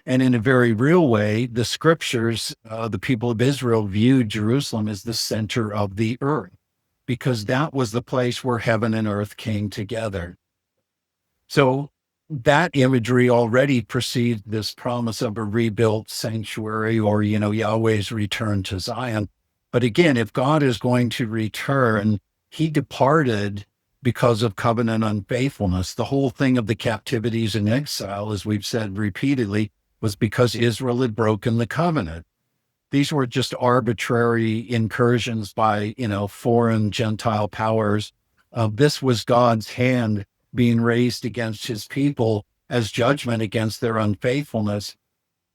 And in a very real way, the scriptures, the people of Israel viewed Jerusalem as the center of the earth because that was the place where heaven and earth came together. So that imagery already precedes this promise of a rebuilt sanctuary or, Yahweh's return to Zion. But again, if God is going to return, he departed because of covenant unfaithfulness. The whole thing of the captivities and exile, as we've said repeatedly, was because Israel had broken the covenant. These were just arbitrary incursions by, foreign Gentile powers. This was God's hand being raised against his people as judgment against their unfaithfulness.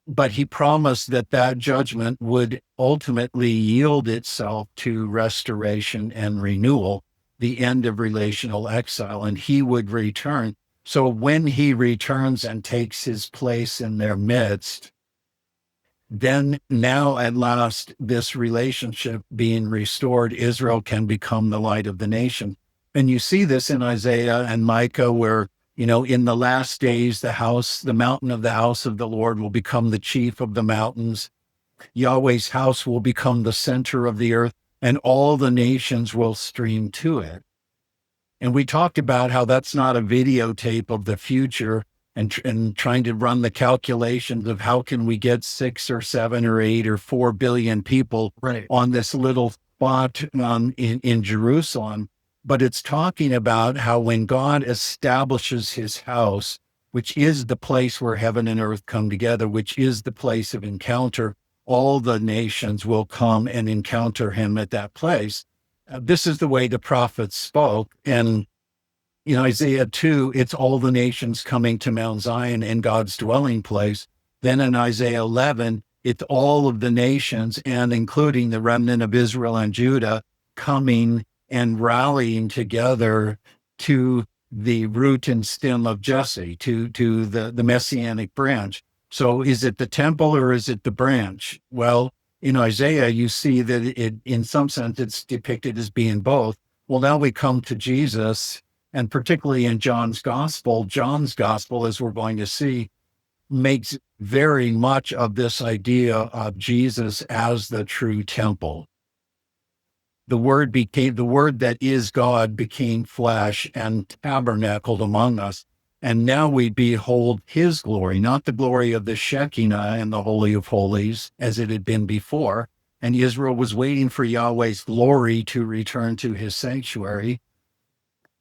But he promised that that judgment would ultimately yield itself to restoration and renewal, the end of relational exile, and he would return. So when he returns and takes his place in their midst, then now at last, this relationship being restored, Israel can become the light of the nation. And you see this in Isaiah and Micah, where, in the last days, the mountain of the house of the Lord will become the chief of the mountains. Yahweh's house will become the center of the earth, and all the nations will stream to it. And we talked about how that's not a videotape of the future and trying to run the calculations of how can we get 6 or 7 or 8 or 4 billion people Right. on this little spot in Jerusalem. But it's talking about how when God establishes his house, which is the place where heaven and earth come together, which is the place of encounter, all the nations will come and encounter him at that place. This is the way the prophets spoke. And in Isaiah 2, it's all the nations coming to Mount Zion and God's dwelling place. Then in Isaiah 11, it's all of the nations and including the remnant of Israel and Judah coming and rallying together to the root and stem of Jesse, to the messianic branch. So is it the temple or is it the branch? Well, in Isaiah, you see that in some sense, it's depicted as being both. Well, now we come to Jesus, and particularly in John's gospel, as we're going to see, makes very much of this idea of Jesus as the true temple. The word that is God became flesh and tabernacled among us. And now we behold his glory, not the glory of the Shekinah and the Holy of Holies as it had been before. And Israel was waiting for Yahweh's glory to return to his sanctuary.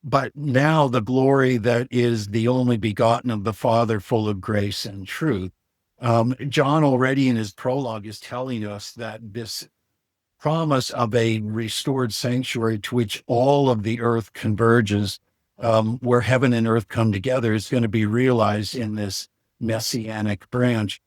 But now the glory that is the only begotten of the Father, full of grace and truth. John already in his prologue is telling us that this promise of a restored sanctuary to which all of the earth converges, where heaven and earth come together, is going to be realized in this messianic branch.